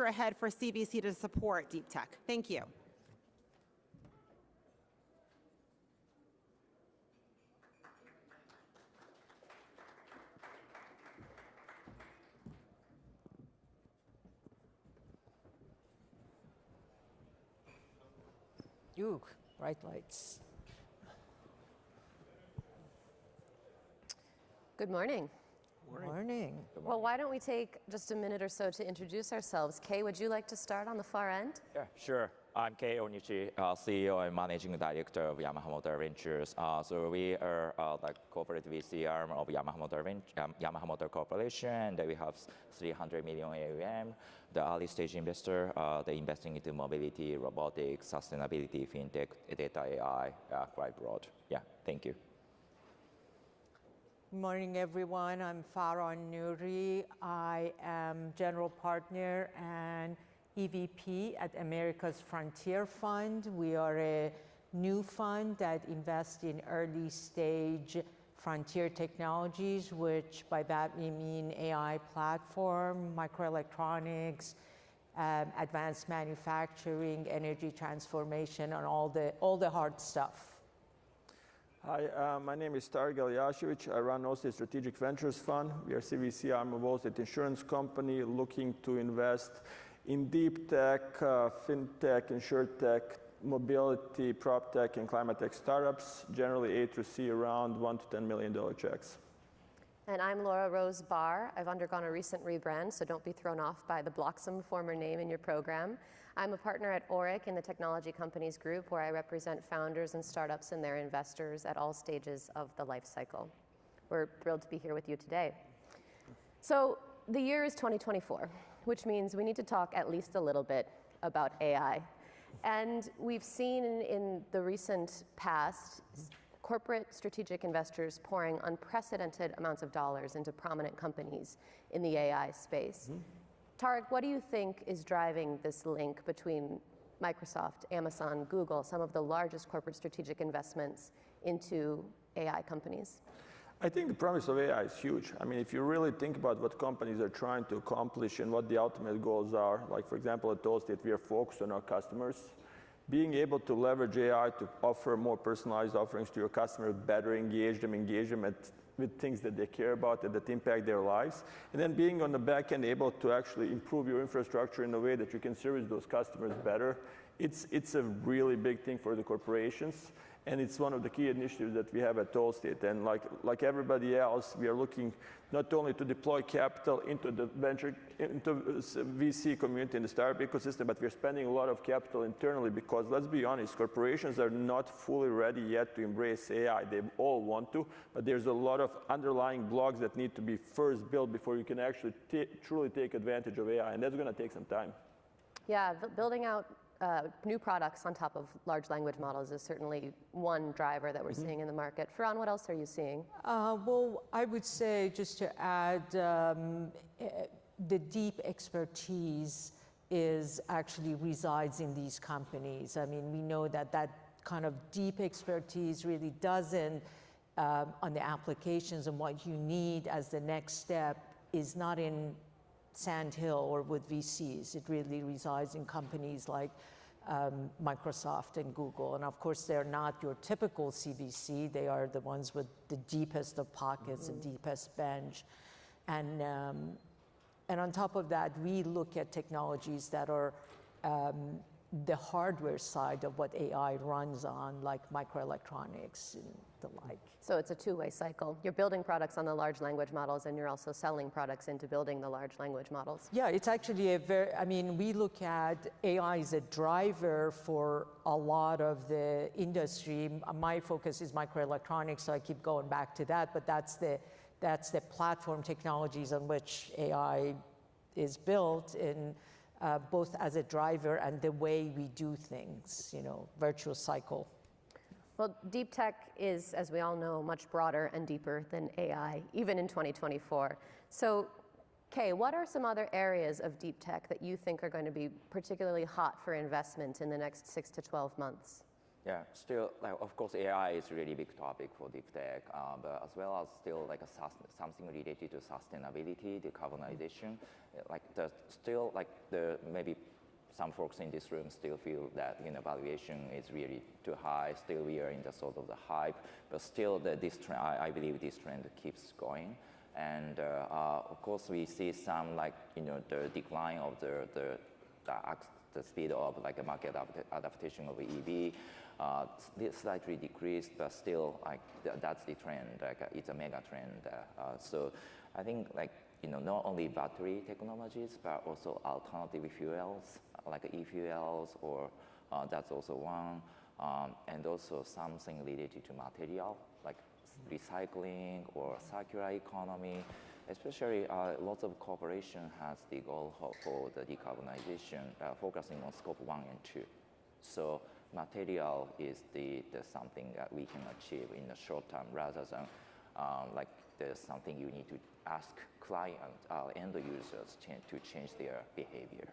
ahead for CVC to support deep tech? Thank you. Ooh, bright lights. Good morning. Morning. Well, why don't we take just a minute or so to introduce ourselves. Kei, would you like to start on the far end? Yeah, sure. I'm Kei Onishi, CEO and Managing Director of Yamaha Motor Ventures. So we are the corporate VC arm of Yamaha Motor Corporation, and we have 300 million AUM. The early stage investor, they're investing into mobility, robotics, sustainability, fintech, data, AI, quite broad. Yeah, thank you. Good morning, everyone. I'm Farah Nouri. I am General Partner and EVP at America's Frontier Fund. We are a new fund that invests in early stage frontier technologies, which by that we mean AI platform, microelectronics, advanced manufacturing, energy transformation, and all the hard stuff. Hi, my name is Tarek Elyashevich. I run also Strategic Ventures Fund. We are CVC arm of Wall Street Insurance Company looking to invest in deep tech, fintech, insurtech, mobility, prop tech, and climate tech startups, generally A through C, around $1 to $10 million checks. And I'm Laura Rose Barr. I've undergone a recent rebrand, so don't be thrown off by the Bloxham former name in your program. I'm a partner at Oric in the Technology Companies Group, where I represent founders and startups and their investors at all stages of the life cycle. We're thrilled to be here with you today. So the year is 2024, which means we need to talk at least a little bit about AI. And we've seen in the recent past corporate strategic investors pouring unprecedented amounts of dollars into prominent companies in the AI space. Tarek, what do you think is driving this link between Microsoft, Amazon, Google, some of the largest corporate strategic investments into AI companies? I think the promise of AI is huge. I mean, if you really think about what companies are trying to accomplish and what the ultimate goals are, like for example at Allstate, we are focused on our customers. Being able to leverage AI to offer more personalized offerings to your customers, better engage them with things that they care about and that impact their lives. And then being on the back end able to actually improve your infrastructure in a way that you can service those customers better. It's a really big thing for the corporations. And it's one of the key initiatives that we have at Allstate. And like everybody else, we are looking not only to deploy capital into the VC community and the startup ecosystem, but we're spending a lot of capital internally because, let's be honest, corporations are not fully ready yet to embrace AI. They all want to, but there's a lot of underlying blocks that need to be first built before you can actually truly take advantage of AI, and that's going to take some time. Yeah, building out new products on top of large language models is certainly one driver that we're seeing in the market. Farhan, what else are you seeing? Well, I would say, just to add, the deep expertise actually resides in these companies. I mean, we know that kind of deep expertise really doesn't, on the applications and what you need as the next step, is not in Sand Hill or with VCs. It really resides in companies like Microsoft and Google. And of course, they're not your typical CVC. They are the ones with the deepest of pockets and deepest bench. And on top of that, we look at technologies that are the hardware side of what AI runs on, like microelectronics and the like. So it's a two-way cycle. You're building products on the large language models, and you're also selling products into building the large language models. Yeah, it's actually we look at AI as a driver for a lot of the industry. My focus is microelectronics, so I keep going back to that, but that's the platform technologies on which AI is built, in both as a driver and the way we do things, virtuous cycle. Well, deep tech is, as we all know, much broader and deeper than AI, even in 2024. So, Kei, what are some other areas of deep tech that you think are going to be particularly hot for investment in the next 6 to 12 months? Yeah, still, like, of course, AI is really big topic for deep tech, but as well as still like something related to sustainability, decarbonization. Like still like maybe some folks in this room still feel that valuation is really too high. Still, we are in the sort of the hype, but still this trend, I believe this trend keeps going. And of course, we see some like the decline of the speed of like a market adaptation of EV. Slightly decreased, but still, like that's the trend. Like it's a mega trend. So I think like not only battery technologies, but also alternative fuels like e-fuels, or that's also one, and also something related to material like recycling or circular economy. Especially, lots of corporation has the goal for the decarbonization, focusing on scope 1 and 2. So material is the something that we can achieve in the short term, rather than like there's something you need to ask client, end users to change their behavior.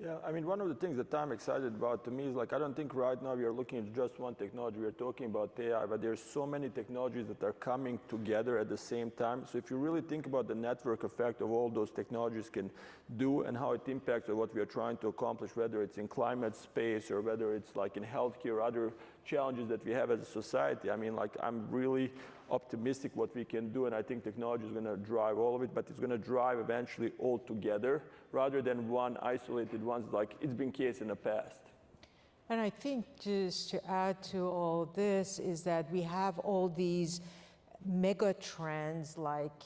Yeah, I mean, one of the things that I'm excited about to me is like, I don't think right now we are looking at just one technology. We're talking about AI, but there's so many technologies that are coming together at the same time. So if you really think about the network effect of all those technologies can do and how it impacts on what we are trying to accomplish, whether it's in climate space or whether it's like in healthcare or other challenges that we have as a society. I mean, like, I'm really optimistic what we can do, and I think technology is going to drive all of it, but it's going to drive eventually all together rather than one isolated ones like it's been case in the past. And I think just to add to all this is that we have all these mega trends like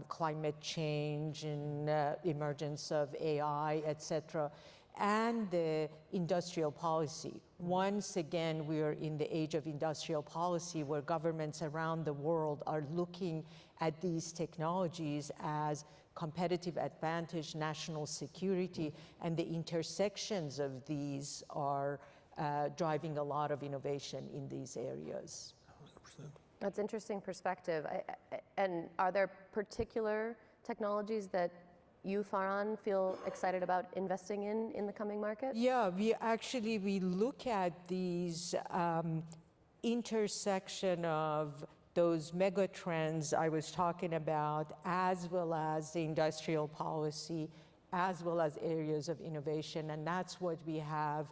climate change and emergence of AI, et cetera, and the industrial policy. Once again, we are in the age of industrial policy where governments around the world are looking at these technologies as competitive advantage, national security, and the intersections of these are driving a lot of innovation in these areas. 100%. That's interesting perspective. And are there particular technologies that you, Farhan, feel excited about investing in the coming market? Yeah, we look at these intersection of those mega trends I was talking about, as well as the industrial policy, as well as areas of innovation, and that's what we have.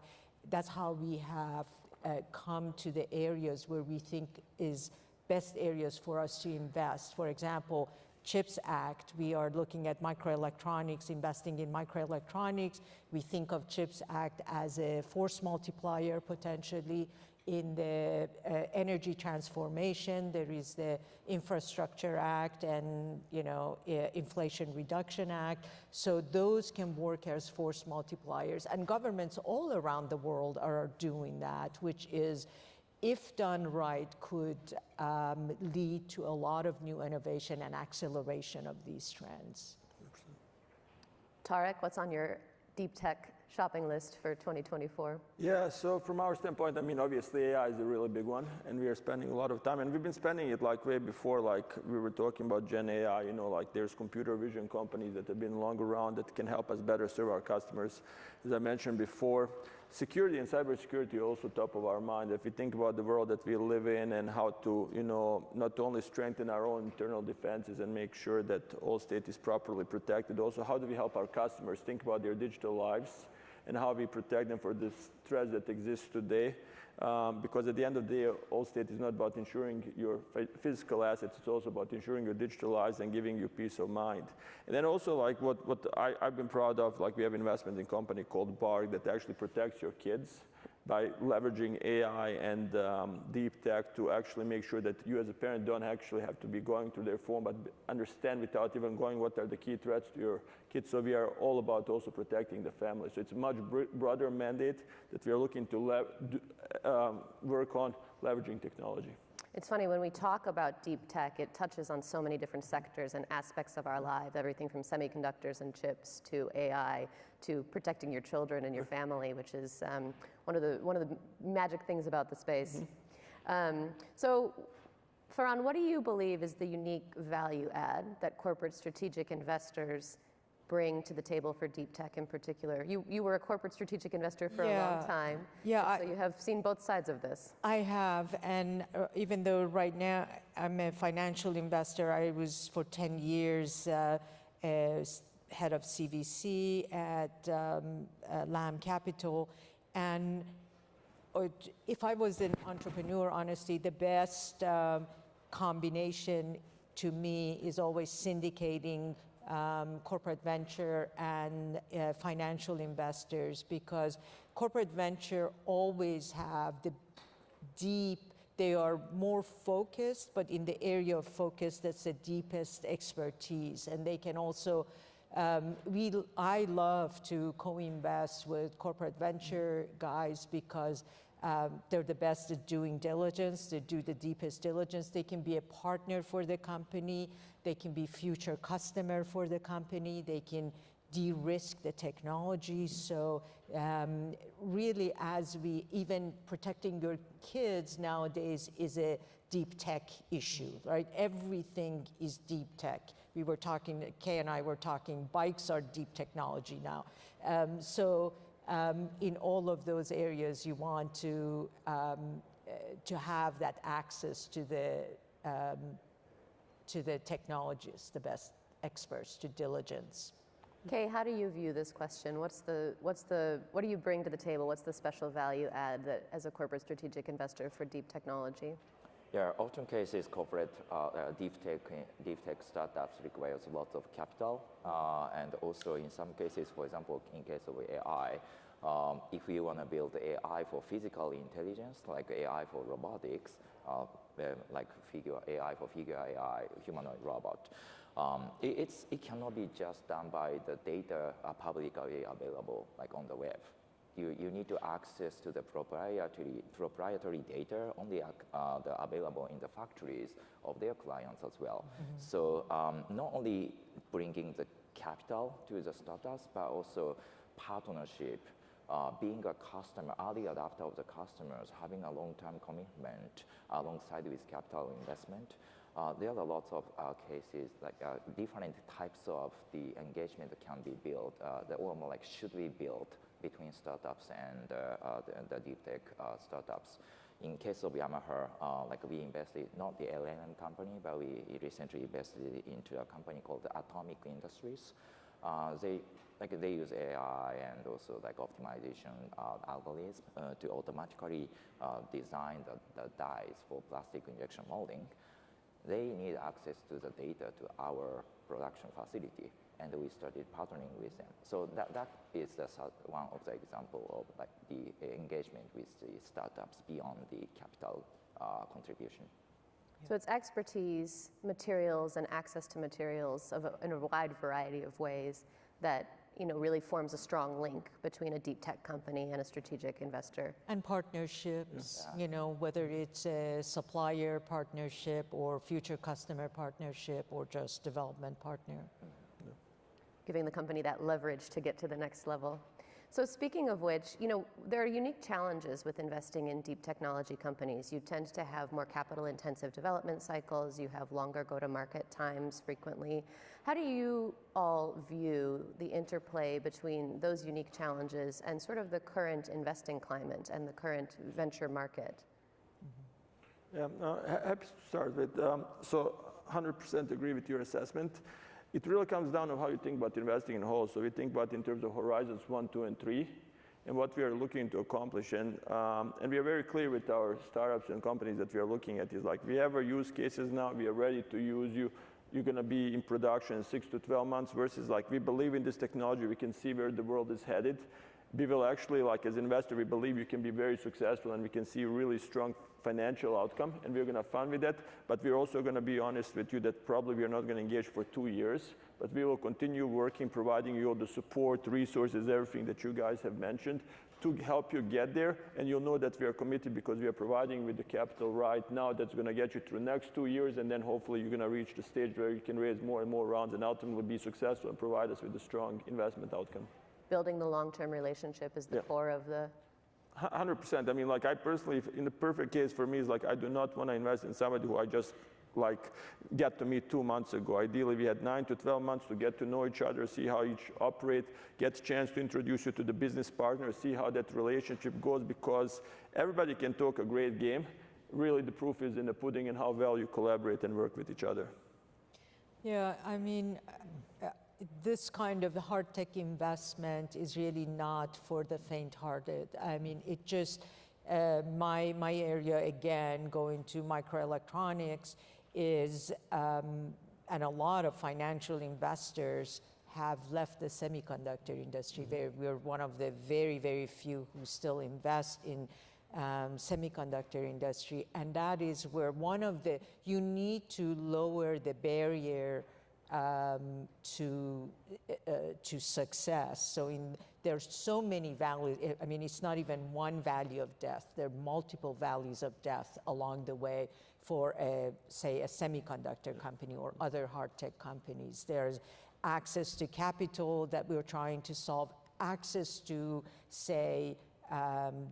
That's how we have come to the areas where we think is best areas for us to invest. For example, CHIPS Act, we are looking at microelectronics, investing in microelectronics. We think of CHIPS Act as a force multiplier potentially in the energy transformation. There is the Infrastructure Act and Inflation Reduction Act. So those can work as force multipliers. And governments all around the world are doing that, which is, if done right, could lead to a lot of new innovation and acceleration of these trends. Tarek, what's on your deep tech shopping list for 2024? Yeah, so from our standpoint, I mean, obviously AI is a really big one, and we are spending a lot of time, and we've been spending it like way before, like we were talking about Gen AI, like there's computer vision companies that have been long around that can help us better serve our customers. As I mentioned before, security and cybersecurity are also top of our mind. If we think about the world that we live in and how to, not only strengthen our own internal defenses and make sure that Allstate is properly protected, also how do we help our customers think about their digital lives and how we protect them for the threats that exist today. Because at the end of the day, Allstate is not about insuring your physical assets, it's also about insuring your digital lives and giving you peace of mind. And then also like what I've been proud of, like we have investment in a company called Bark that actually protects your kids by leveraging AI and deep tech to actually make sure that you as a parent don't actually have to be going to their phone, but understand without even going what are the key threats to your kids. So we are all about also protecting the family. So it's a much broader mandate that we are looking to work on leveraging technology. It's funny, when we talk about deep tech, it touches on so many different sectors and aspects of our lives, everything from semiconductors and chips to AI to protecting your children and your family, which is one of the magic things about the space. So, Farhan, what do you believe is the unique value add that corporate strategic investors bring to the table for deep tech in particular? You were a corporate strategic investor for a Yeah. long time. Yeah, So you have seen both sides of this. I have, and even though right now I'm a financial investor, I was for 10 years as head of CVC at Lamb Capital. And if I was an entrepreneur, honestly, the best combination to me is always syndicating corporate venture and financial investors, because corporate venture always have the deep, they are more focused, but in the area of focus that's the deepest expertise. And they can also, I love to co-invest with corporate venture guys because they're the best at doing diligence. They do the deepest diligence. They can be a partner for the company. They can be future customer for the company. They can de-risk the technology. So really, as we, even protecting your kids nowadays is a deep tech issue, right? Everything is deep tech. We were talking, Kay and I were talking, bikes are deep technology now. In all of those areas, you want to have that access to the technologists, the best experts, to diligence. Kay, how do you view this question? What do you bring to the table? What's the special value add that, as a corporate strategic investor for deep technology? Yeah, often cases corporate deep tech startups requires lots of capital, and also in some cases, for example, in case of AI, if we want to build AI for physical intelligence, like AI for robotics, like AI for figure AI, humanoid robot, it cannot be just done by the data publicly available, like on the web. You need to access to the proprietary data only the available in the factories of their clients as well. Mm-hmm. So not only bringing the capital to the startups, but also partnership, being a customer, early adopter of the customers, having a long-term commitment alongside with capital investment. There are lots of cases, like different types of the engagement that can be built, or more like should be built between startups and the deep tech startups. In case of Yamaha, like we invested, not the LLM company, but we recently invested into a company called Atomic Industries. They use AI and also like optimization algorithms to automatically design the dies for plastic injection molding. They need access to the data to our production facility, and we started partnering with them. So that is one of the example of like the engagement with the startups beyond the capital contribution. So it's expertise, materials, and access to materials in a wide variety of ways that really forms a strong link between a deep tech company and a strategic investor. And partnerships, whether it's a supplier partnership or future customer partnership or just development partner. Giving the company that leverage to get to the next level. So speaking of which, there are unique challenges with investing in deep technology companies. You tend to have more capital-intensive development cycles. You have longer go-to-market times frequently. How do you all view the interplay between those unique challenges and sort of the current investing climate and the current venture market? Yeah, happy to start with. So 100% agree with your assessment. It really comes down to how you think about investing in whole. So we think about in terms of horizons 1, 2, and 3, and what we are looking to accomplish. And we are very clear with our startups and companies that we are looking at is like, we have our use cases now, we are ready to use you. You're going to be in production in 6 to 12 months versus like, we believe in this technology, we can see where the world is headed. We will actually, like as investor, we believe you can be very successful and we can see really strong financial outcome, and we're going to have fun with that. But we're also going to be honest with you that probably we're not going to engage for 2 years, but we will continue working, providing you all the support, resources, everything that you guys have mentioned to help you get there. And you'll know that we are committed because we are providing with the capital right now that's going to get you through the next 2 years, and then hopefully you're going to reach the stage where you can raise more and more rounds and ultimately be successful and provide us with a strong investment outcome. Building the long-term relationship is the core of the... 100%. I mean, like I personally, in the perfect case for me is like, I do not want to invest in somebody who I just like get to meet 2 months ago. Ideally, we had 9 to 12 months to get to know each other, see how each operate, get a chance to introduce you to the business partner, see how that relationship goes, because everybody can talk a great game. Really, the proof is in the pudding and how well you collaborate and work with each other. Yeah, I mean, this kind of hard tech investment is really not for the faint-hearted. I mean, it just, my area, again, going to microelectronics is, and a lot of financial investors have left the semiconductor industry. We're one of the very, very few who still invest in semiconductor industry, and that is where you need to lower the barrier to success. So there's so many values. I mean, it's not even one value of death. There are multiple values of death along the way for, say, a semiconductor company or other hard tech companies. There's access to capital that we're trying to solve, access to, say,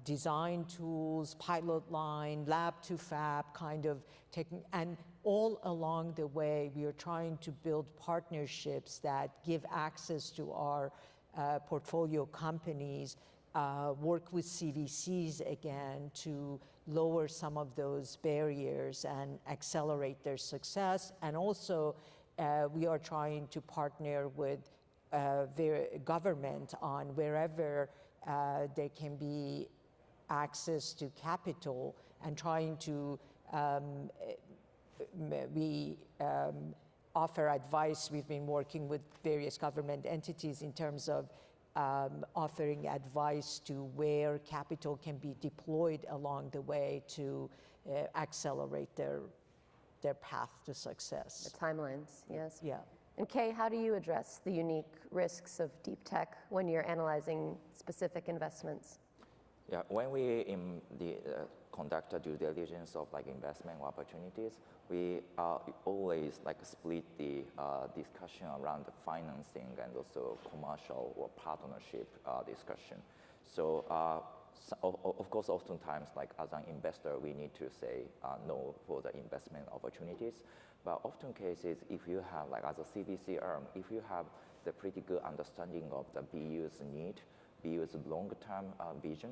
design tools, pilot line, lab to fab kind of technique, and all along the way we are trying to build partnerships that give access to our portfolio companies, work with CVCs again to lower some of those barriers and accelerate their success. And also we are trying to partner with the government on wherever there can be access to capital, and trying to we offer advice. We've been working with various government entities in terms of offering advice to where capital can be deployed along the way to accelerate their path to success. The timelines, yes. Yeah. And Kay, how do you address the unique risks of deep tech when you're analyzing specific investments? Yeah, when we conduct a due diligence of like investment opportunities, we always like split the discussion around the financing and also commercial or partnership discussion. So, of course, oftentimes, like as an investor, we need to say no for the investment opportunities. But often cases, if you have, like as a CVC arm, if you have the pretty good understanding of the BU's need, BU's long-term vision,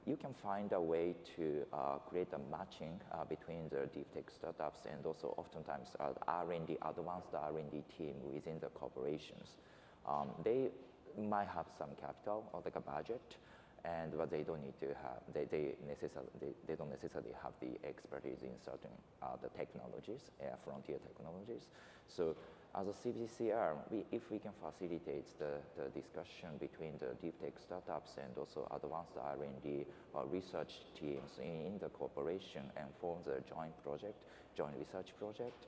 you can find a way to create a matching between the deep tech startups and also oftentimes the R&D, advanced R&D team within the corporations. They might have some capital or like a budget, but they don't need to have, they don't necessarily have the expertise in certain the technologies, frontier technologies. So as a CVC arm, if we can facilitate the discussion between the deep tech startups and also advanced R&D or research teams in the corporation and form the joint research project,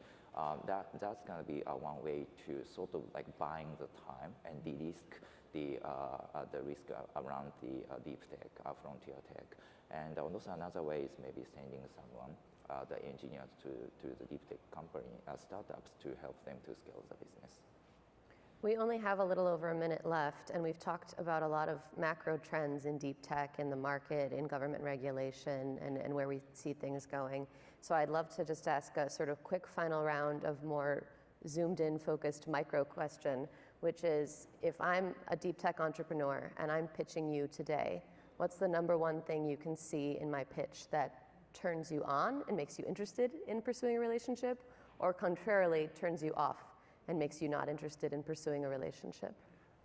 that's going to be one way to sort of like buying the time and de-risk the risk around the deep tech, frontier tech. And also another way is maybe sending someone, the engineers to the deep tech company, startups, to help them to scale the business. We only have a little over a minute left, and we've talked about a lot of macro trends in deep tech, in the market, in government regulation, and where we see things going. So I'd love to just ask a sort of quick final round of more zoomed-in, focused micro question, which is, if I'm a deep tech entrepreneur and I'm pitching you today, what's the number one thing you can see in my pitch that turns you on and makes you interested in pursuing a relationship, or contrarily turns you off and makes you not interested in pursuing a relationship?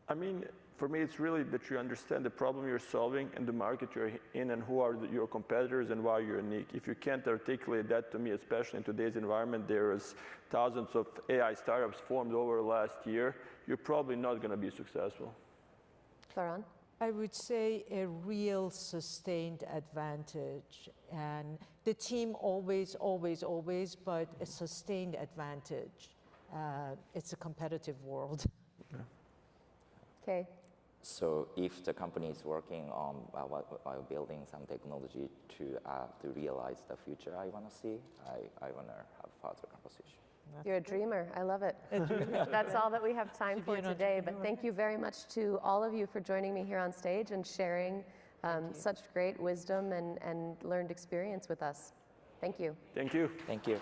I mean, for me, it's really that you understand the problem you're solving and the market you're in and who are your competitors and why you're unique. If you can't articulate that to me, especially in today's environment, there is thousands of AI startups formed over the last year, you're probably not going to be successful. Faran? I would say a real sustained advantage, and the team always, but a sustained advantage. It's a competitive world. Okay. So if the company is working on while building some technology to realize the future I want to see, I want to have further conversation. You're a dreamer. I love it. That's all that we have time for today. But thank you very much to all of you for joining me here on stage and sharing such great wisdom and learned experience with us. Thank you. Thank you. Thank you.